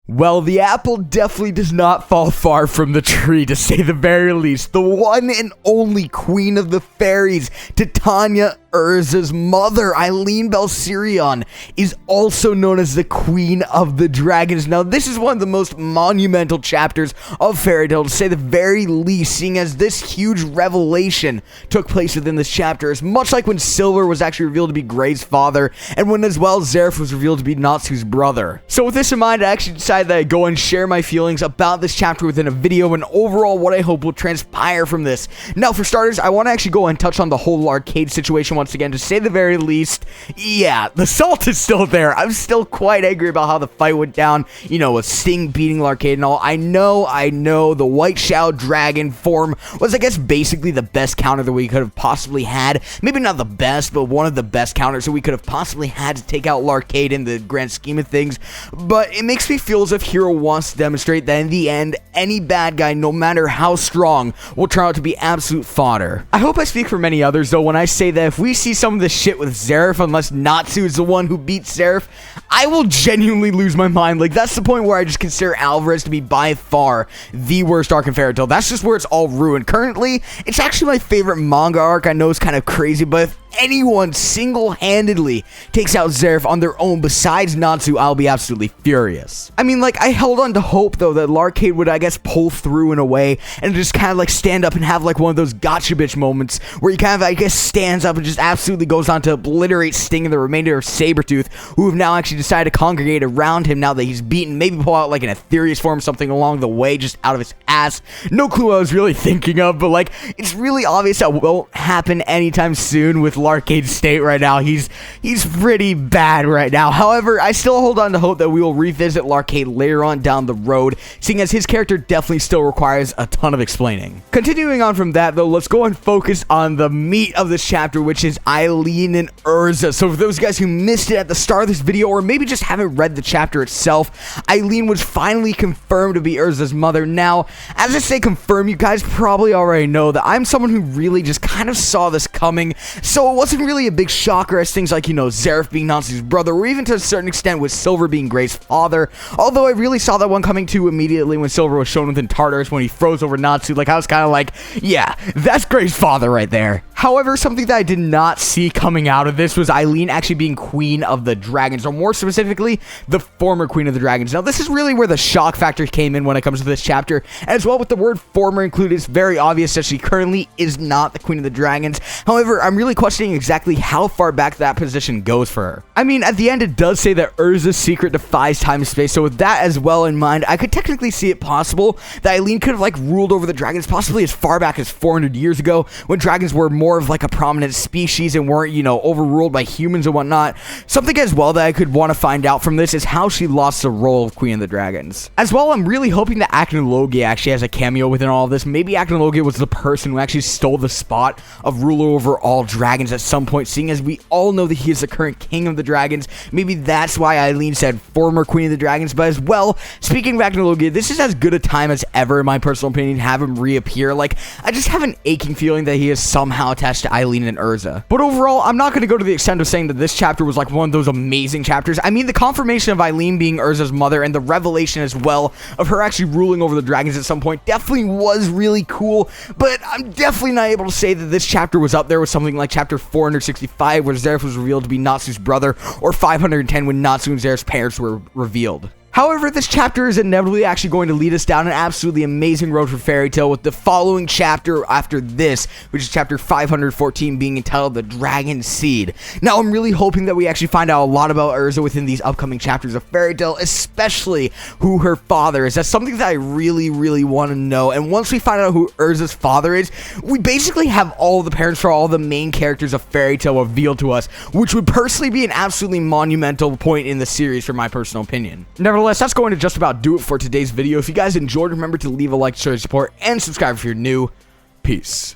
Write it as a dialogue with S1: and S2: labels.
S1: Well, the apple definitely does not fall far from the tree, to say the very least. The one and only queen of the fairies, Titania Erza's mother, Eileen Belsirion, is also known as the Queen of the Dragons. Now, this is one of the most monumental chapters of Fairy Tail, to say the very least, seeing as this huge revelation took place within this chapter. It's much like when Silver was actually revealed to be Grey's father, and when as well Zeref was revealed to be Natsu's brother. So with this in mind, I actually decided that I'd go and share my feelings about this chapter within a video, and overall what I hope will transpire from this. Now, for starters, I want to actually go and touch on the whole arcade situation once again, to say the very least. Yeah, the salt is still there. I'm still quite angry about how the fight went down, you know, with Sting beating Larcade and all. I know, the White Shao Dragon form was, I guess, basically the best counter that we could have possibly had. Maybe not the best, but one of the best counters that we could have possibly had to take out Larcade in the grand scheme of things. But it makes me feel as if Hero wants to demonstrate that in the end, any bad guy, no matter how strong, will turn out to be absolute fodder. I hope I speak for many others, though, when I say that if we see some of this shit with Zeref, unless Natsu is the one who beats Zeref, I will genuinely lose my mind. Like, that's the point where I just consider Alvarez to be by far the worst arc in Fairy Tail. That's just where it's all ruined. Currently, it's actually my favorite manga arc. I know it's kind of crazy, but if anyone single-handedly takes out Zeref on their own besides Natsu, I'll be absolutely furious. I mean, like, I held on to hope, though, that Larcade would, I guess, pull through in a way and just kind of, like, stand up and have, like, one of those gotcha bitch moments where he kind of, I guess, stands up and just absolutely goes on to obliterate Sting and the remainder of Sabretooth, who have now actually decided to congregate around him now that he's beaten. Maybe pull out, like, an Aetherius form, something along the way, just out of his ass. No clue what I was really thinking of, but, like, it's really obvious that won't happen anytime soon with Larcade's state right now. He's pretty bad right now. However, I still hold on to hope that we will revisit Larcade later on down the road, seeing as his character definitely still requires a ton of explaining. Continuing on from that, though, let's go and focus on the meat of this chapter, which is Eileen and Erza. So for those guys who missed it at the start of this video, or maybe just haven't read the chapter itself, Eileen was finally confirmed to be Erza's mother. Now, as I say confirmed, you guys probably already know that I'm someone who really just kind of saw this coming, so it wasn't really a big shocker as things like, you know, Zeref being Natsu's brother, or even to a certain extent with Silver being Grey's father, although I really saw that one coming too immediately when Silver was shown within Tartarus when he froze over Natsu. Like, I was kind of like, yeah, that's Grey's father right there. However, something that I did not see coming out of this was Eileen actually being Queen of the Dragons, or more specifically, the former Queen of the Dragons. Now, this is really where the shock factor came in when it comes to this chapter, as well with the word former included. It's very obvious that she currently is not the Queen of the Dragons. However, I'm really questioning exactly how far back that position goes for her. I mean, at the end, it does say that Erza's secret defies time and space, so with that as well in mind, I could technically see it possible that Eileen could have, like, ruled over the dragons possibly as far back as 400 years ago, when dragons were more of, like, a prominent species and weren't, you know, overruled by humans and whatnot. Something as well that I could want to find out from this is how she lost the role of Queen of the Dragons. As well, I'm really hoping that Acnologia actually has a cameo within all of this. Maybe Acnologia was the person who actually stole the spot of ruler over all dragons at some point, seeing as we all know that he is the current king of the dragons. Maybe that's why Eileen said former Queen of the Dragons. But as well, speaking of Acnologia, this is as good a time as ever, in my personal opinion, to have him reappear. Like, I just have an aching feeling that he is somehow attached to Eileen and Erza. But overall, I'm not going to go to the extent of saying that this chapter was like one of those amazing chapters. I mean, the confirmation of Eileen being Erza's mother and the revelation as well of her actually ruling over the dragons at some point definitely was really cool, but I'm definitely not able to say that this chapter was up there with something like chapter 465, where Zeref was revealed to be Natsu's brother, or 510 when Natsu and Zeref's parents were revealed. However, this chapter is inevitably actually going to lead us down an absolutely amazing road for Fairy Tail, with the following chapter after this, which is chapter 514, being entitled The Dragon Seed. Now, I'm really hoping that we actually find out a lot about Erza within these upcoming chapters of Fairy Tail, especially who her father is. That's something that I really, really want to know. And once we find out who Erza's father is, we basically have all the parents for all the main characters of Fairy Tail revealed to us, which would personally be an absolutely monumental point in the series, for my personal opinion. Nevertheless, that's going to just about do it for today's video. If you guys enjoyed, remember to leave a like, share, support, and subscribe if you're new. Peace.